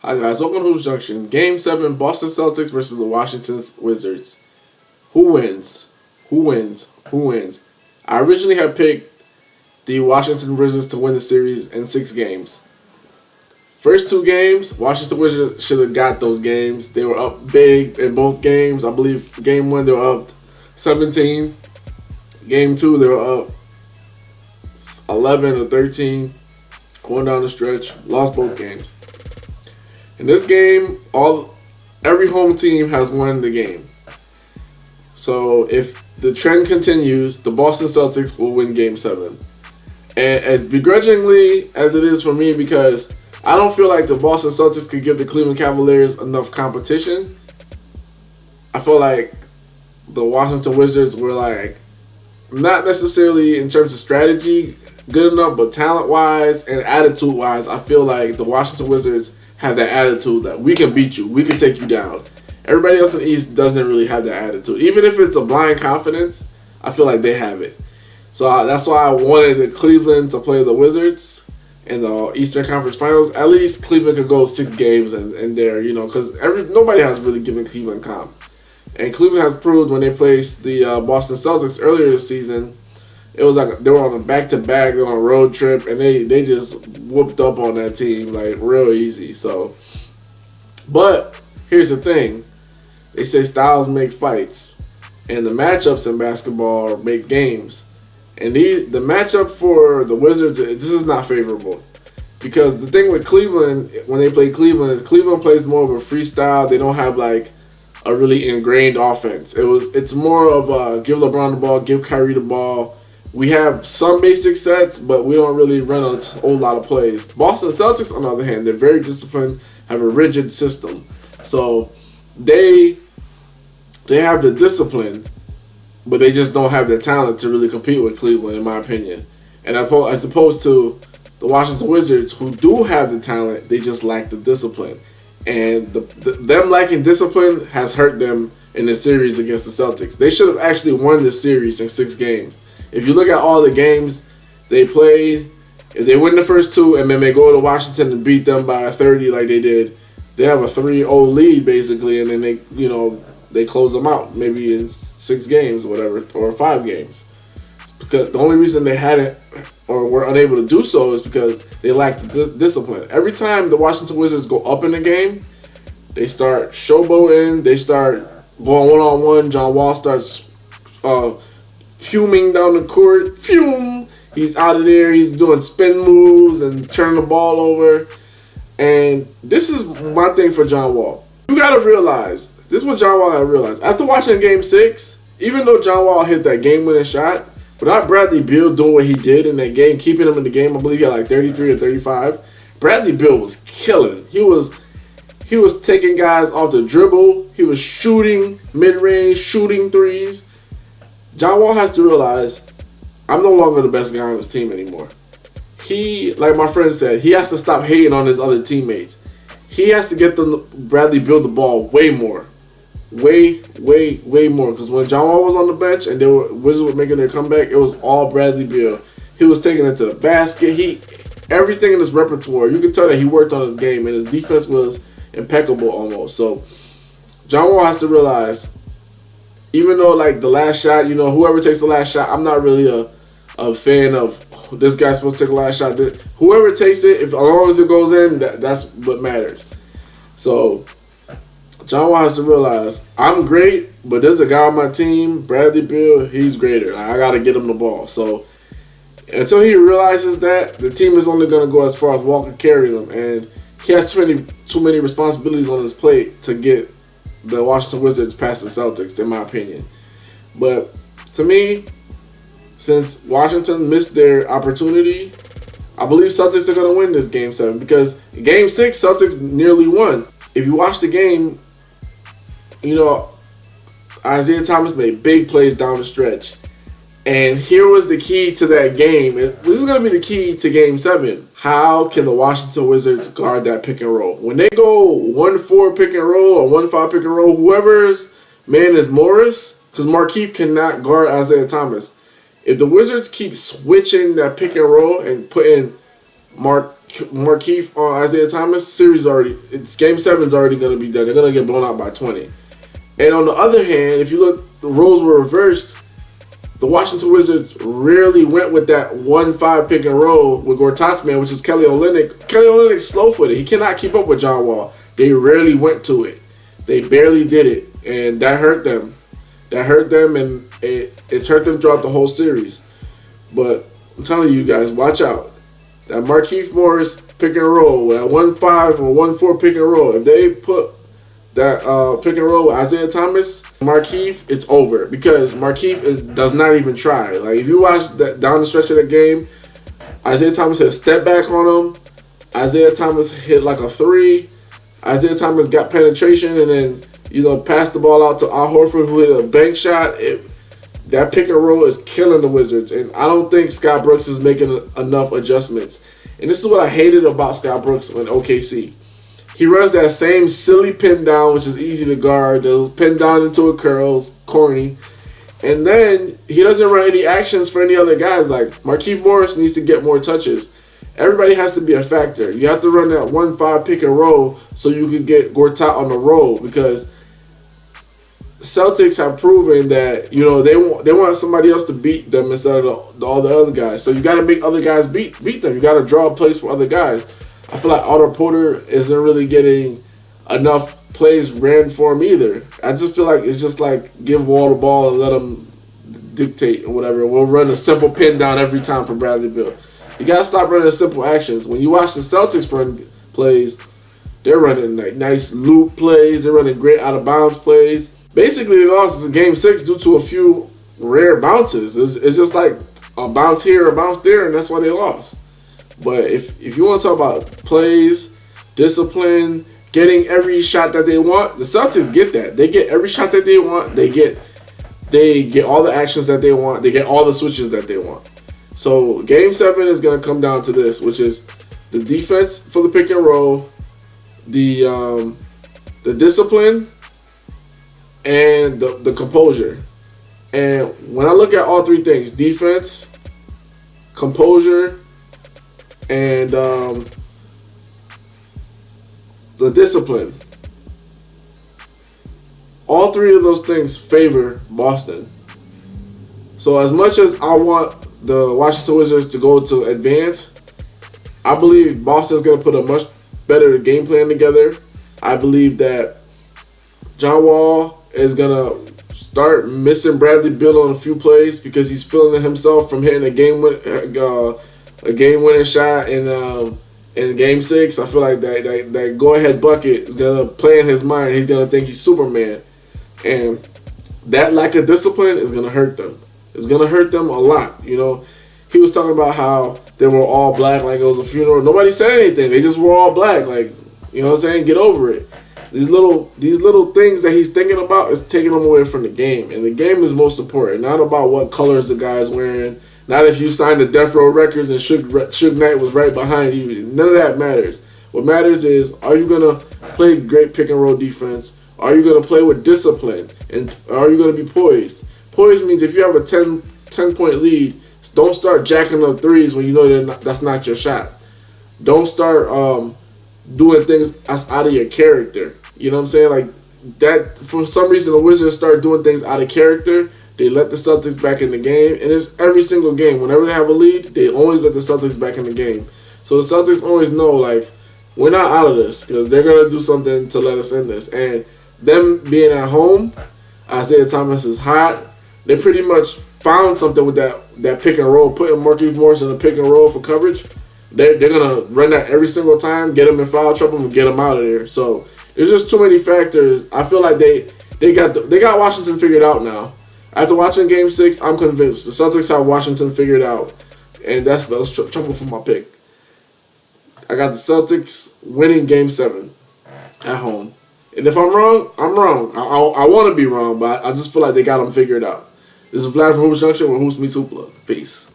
Hi guys, welcome to Hoops Junction. Game 7, Boston Celtics versus the Washington Wizards. Who wins? Who wins? Who wins? I originally had picked the Washington Wizards to win the series in 6 games. First 2 games, Washington Wizards should have got those games. They were up big in both games. I believe game 1 they were up 17. Game 2 they were up 11 or 13. Going down the stretch, lost both games. In this game, every home team has won the game. So if the trend continues, the Boston Celtics will win Game 7. And as begrudgingly as it is for me, because I don't feel like the Boston Celtics could give the Cleveland Cavaliers enough competition. I feel like the Washington Wizards were not necessarily in terms of strategy good enough, but talent-wise and attitude-wise, I feel like the Washington Wizards have that attitude that we can beat you, we can take you down. Everybody else in the East doesn't really have that attitude. Even if it's a blind confidence, I feel like they have it. So that's why I wanted Cleveland to play the Wizards in the Eastern Conference Finals. At least Cleveland could go 6 games and there, because nobody has really given Cleveland comp. And Cleveland has proved when they placed the Boston Celtics earlier this season, it was like they were on a back-to-back, they were on a road trip, and they just whooped up on that team real easy. So, but here's the thing: they say styles make fights, and the matchups in basketball make games. And the matchup for the Wizards, this is not favorable, because the thing with Cleveland when they play Cleveland is Cleveland plays more of a freestyle. They don't have a really ingrained offense. It's more of a give LeBron the ball, give Kyrie the ball. We have some basic sets, but we don't really run a whole lot of plays. Boston Celtics, on the other hand, they're very disciplined, have a rigid system. So they have the discipline, but they just don't have the talent to really compete with Cleveland, in my opinion. And as opposed to the Washington Wizards, who do have the talent, they just lack the discipline. And them lacking discipline has hurt them in the series against the Celtics. They should have actually won this series in 6 games. If you look at all the games they played, if they win the first 2 and then they go to Washington and beat them by 30 like they did, they have a 3-0 lead basically, and then they close them out maybe in 6 games or whatever, or 5 games. Because the only reason they hadn't or were unable to do so is because they lacked the discipline. Every time the Washington Wizards go up in the game, they start showboating, they start going one-on-one. John Wall starts fuming down the court. Fume! He's out of there. He's doing spin moves and turning the ball over. And this is my thing for John Wall. You got to realize, this is what John Wall got to realize. After watching Game 6, even though John Wall hit that game-winning shot, without Bradley Beal doing what he did in that game, keeping him in the game, I believe he had 33 or 35, Bradley Beal was killing. He was taking guys off the dribble. He was shooting mid-range, shooting threes. John Wall has to realize, I'm no longer the best guy on his team anymore. He, like my friend said, he has to stop hating on his other teammates. He has to get Bradley Beal the ball way more. Way more. Because when John Wall was on the bench and Wizards were making their comeback, it was all Bradley Beal. He was taking it to the basket. Everything in his repertoire, you could tell that he worked on his game, and his defense was impeccable almost. So John Wall has to realize, even though the last shot, whoever takes the last shot, I'm not really a fan of this guy's supposed to take the last shot. Whoever takes it, as long as it goes in, that's what matters. So John Wall has to realize, I'm great, but there's a guy on my team, Bradley Beal, he's greater. I got to get him the ball. So until he realizes that, the team is only going to go as far as Walker carry them. And he has too many responsibilities on his plate to get the Washington Wizards past the Celtics, in my opinion. But to me, since Washington missed their opportunity, I believe Celtics are going to win this Game 7, because in Game 6, Celtics nearly won. If you watch the game, Isaiah Thomas made big plays down the stretch. And here was the key to that game. This is going to be the key to Game 7. How can the Washington Wizards guard that pick and roll? When they go 1-4 pick and roll or 1-5 pick and roll, whoever's man is Morris, because Markieff cannot guard Isaiah Thomas. If the Wizards keep switching that pick and roll and putting Markeith on Isaiah Thomas, Game 7's already going to be done. They're going to get blown out by 20. And on the other hand, if you look, the roles were reversed. The Washington Wizards rarely went with that 1-5 pick and roll with Gortat's man, which is Kelly Olynyk's. Kelly Olynyk's slow-footed. He cannot keep up with John Wall. They rarely went to it. They barely did it, and that hurt them. And it's hurt them throughout the whole series. But I'm telling you guys, watch out. That Markieff Morris pick and roll, that 1-5 or 1-4 pick and roll, if they put that pick and roll with Isaiah Thomas, Markieff, it's over. Because Markieff does not even try. Like, if you watch that down the stretch of the game, Isaiah Thomas hit a step back on him. Isaiah Thomas hit like a 3. Isaiah Thomas got penetration and then, passed the ball out to Al Horford, who hit a bank shot. That pick and roll is killing the Wizards. And I don't think Scott Brooks is making enough adjustments. And this is what I hated about Scott Brooks in OKC. He runs that same silly pin down, which is easy to guard. They'll pin down into a curl, it's corny. And then he doesn't run any actions for any other guys. Like, Markieff Morris needs to get more touches. Everybody has to be a factor. You have to run that 1-5 pick and roll so you can get Gortat on the roll, because Celtics have proven that they want somebody else to beat them instead of all the other guys. So you got to make other guys beat them. You got to draw plays for other guys. I feel like Otto Porter isn't really getting enough plays ran for him either. I just feel like it's just like give Wall the ball and let him dictate or whatever. We'll run a simple pin down every time for Bradley Beal. You got to stop running simple actions. When you watch the Celtics run plays, they're running like nice loop plays. They're running great out of bounds plays. Basically, they lost in Game 6 due to a few rare bounces. It's just like a bounce here, a bounce there, and that's why they lost. But if you want to talk about plays, discipline, getting every shot that they want, the Celtics get that. They get every shot that they want. They get all the actions that they want. They get all the switches that they want. So Game 7 is going to come down to this, which is the defense for the pick and roll, the discipline, and the composure. And when I look at all three things, defense, composure, and the discipline, all three of those things favor Boston. So as much as I want the Washington Wizards to go to advance, I believe Boston's going to put a much better game plan together. I believe that John Wall is going to start missing Bradley Beal on a few plays because he's feeling himself from hitting a game-winning shot in Game 6. I feel like that go-ahead bucket is going to play in his mind. He's going to think he's Superman. And that lack of discipline is going to hurt them. It's going to hurt them a lot. He was talking about how they were all black like it was a funeral. Nobody said anything. They just were all black. Like, you know what I'm saying? Get over it. These little things that he's thinking about is taking him away from the game. And the game is most important. Not about what colors the guy's wearing. Not if you signed the Death Row Records and Suge Knight was right behind you. None of that matters. What matters is, are you going to play great pick and roll defense? Are you going to play with discipline? And are you going to be poised? Poised means if you have a 10-point lead, don't start jacking up threes when you know that's not your shot. Don't start doing things that's out of your character. You know what I'm saying? Like that. For some reason, the Wizards start doing things out of character. They let the Celtics back in the game, and it's every single game. Whenever they have a lead, they always let the Celtics back in the game. So the Celtics always know, like, we're not out of this because they're gonna do something to let us in this. And them being at home, Isaiah Thomas is hot. They pretty much found something with that pick and roll, putting Markieff Morris in the pick and roll for coverage. They're gonna run that every single time, get them in foul trouble, and get them out of there. So there's just too many factors. I feel like they got Washington figured out now. After watching Game 6, I'm convinced the Celtics have Washington figured out, and that spells trouble for my pick. I got the Celtics winning Game 7 at home. And if I'm wrong, I'm wrong. I want to be wrong, but I just feel like they got them figured out. This is Vlad from Hoops Junction, where Hoops meets Hoopla. Peace.